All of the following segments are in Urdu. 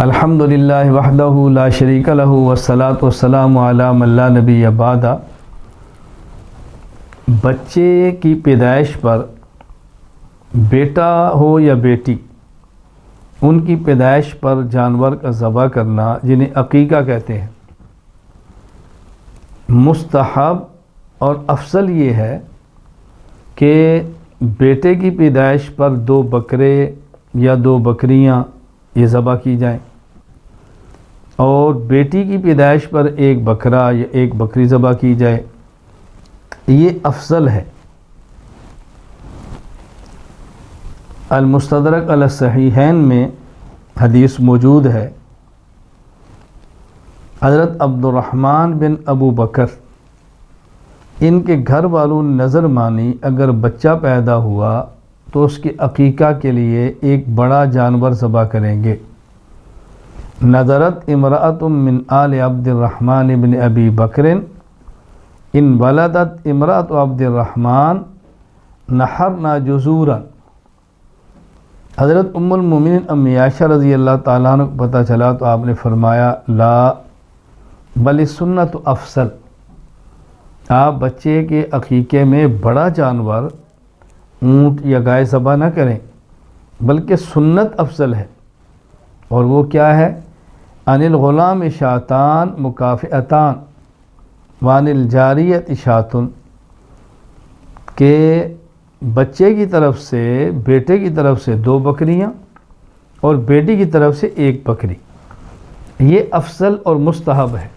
الحمدللہ وحدہ لا شریک لہ والصلاۃ والسلام علی من لا نبی بعد۔ بچے کی پیدائش پر بیٹا ہو یا بیٹی، ان کی پیدائش پر جانور کا ذبح کرنا جنہیں عقیقہ کہتے ہیں، مستحب اور افضل یہ ہے کہ بیٹے کی پیدائش پر 2 بکرے یا 2 بکریاں یہ ذبح کی جائیں، اور بیٹی کی پیدائش پر 1 بکرا یا 1 بکری ذبح کی جائے، یہ افضل ہے۔ المستدرک علی الصحیحین میں حدیث موجود ہے، حضرت عبد الرحمن بن ابو بکر ان کے گھر والوں نے نظر مانی اگر بچہ پیدا ہوا تو اس کے عقیقہ کے لیے ایک بڑا جانور ذبح کریں گے۔ نظرت امرأۃ من آل عبد الرحمن بن ابی بکر ان ولدت امرأۃ عبد الرحمن نحرنا جزورا۔ حضرت ام المومنین امی عائشہ رضی اللہ تعالیٰ عنہ کو پتہ چلا تو آپ نے فرمایا لا بل سنت افضل، آپ بچے کے عقیقے میں بڑا جانور اونٹ یا گائے ذبح نہ کریں، بلکہ سنت افضل ہے، اور وہ کیا ہے؟ ان الغلام شاتان مکافئتان وان الجاریت شاتن، کہ بچے کی طرف سے، بیٹے کی طرف سے 2 بکریاں اور بیٹی کی طرف سے 1 بکری، یہ افضل اور مستحب ہے۔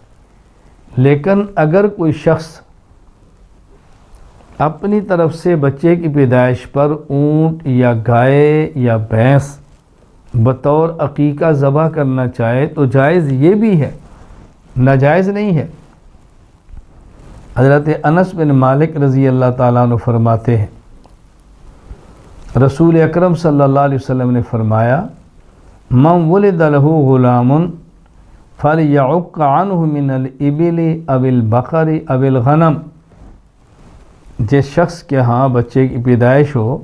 لیکن اگر کوئی شخص اپنی طرف سے بچے کی پیدائش پر اونٹ یا گائے یا بھینس بطور عقیقہ ذبح کرنا چاہے تو جائز یہ بھی ہے، ناجائز نہیں ہے۔ حضرت انس بن مالک رضی اللہ تعالیٰ عنہ فرماتے ہیں رسول اکرم صلی اللہ علیہ وسلم نے فرمایا من ولد له غلام فلیعق عنہ من الابل او البقر او الغنم، جس شخص کے ہاں بچے کی پیدائش ہو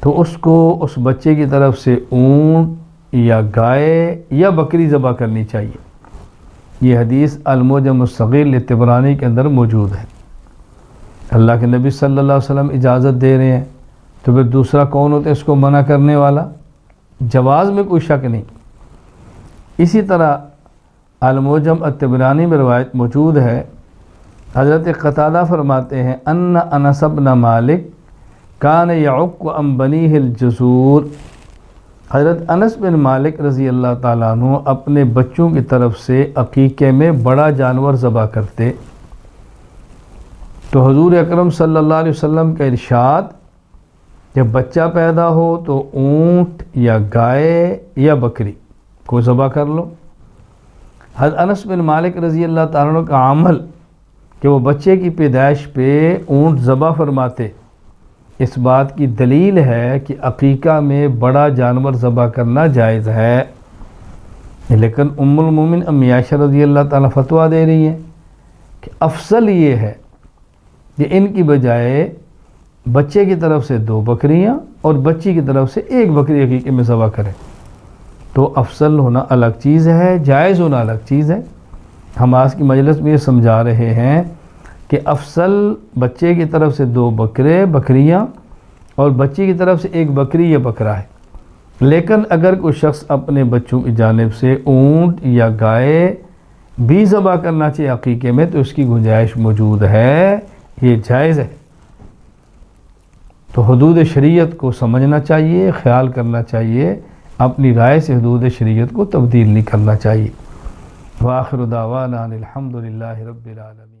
تو اس کو اس بچے کی طرف سے اونٹ یا گائے یا بکری ذبح کرنی چاہیے۔ یہ حدیث المعجم الصغیر لطبرانی کے اندر موجود ہے۔ اللہ کے نبی صلی اللہ علیہ وسلم اجازت دے رہے ہیں تو پھر دوسرا کون ہوتا ہے اس کو منع کرنے والا؟ جواز میں کوئی شک نہیں۔ اسی طرح المعجم الطبرانی میں روایت موجود ہے، حضرت قتادہ فرماتے ہیں ان انس بن مالک کان یعق عن بنیہ الجزور، حضرت انس بن مالک رضی اللہ تعالیٰ عنہ اپنے بچوں کی طرف سے عقیقے میں بڑا جانور ذبح کرتے، تو حضور اکرم صلی اللہ علیہ وسلم کا ارشاد جب بچہ پیدا ہو تو اونٹ یا گائے یا بکری کو ذبح کر لو۔ حضرت انس بن مالک رضی اللہ تعالیٰ عنہ کا عمل کہ وہ بچے کی پیدائش پہ اونٹ ذبح فرماتے، اس بات کی دلیل ہے کہ عقیقہ میں بڑا جانور ذبح کرنا جائز ہے۔ لیکن ام المومن امی عائشہ رضی اللہ تعالیٰ فتویٰ دے رہی ہیں کہ افضل یہ ہے کہ ان کی بجائے بچے کی طرف سے 2 بکریاں اور بچی کی طرف سے 1 بکری عقیقے میں ذبح کریں، تو افضل ہونا الگ چیز ہے، جائز ہونا الگ چیز ہے۔ ہم آج کی مجلس میں یہ سمجھا رہے ہیں کہ افضل بچے کی طرف سے 2 بکریاں اور بچی کی طرف سے 1 بکری یا بکرا ہے، لیکن اگر کوئی شخص اپنے بچوں کی جانب سے اونٹ یا گائے بھی ذبح کرنا چاہے عقیقے میں تو اس کی گنجائش موجود ہے، یہ جائز ہے۔ تو حدود شریعت کو سمجھنا چاہیے، خیال کرنا چاہیے، اپنی رائے سے حدود شریعت کو تبدیل نہیں کرنا چاہیے۔ وآخر دعوانا ان الحمد للہ رب العالمین۔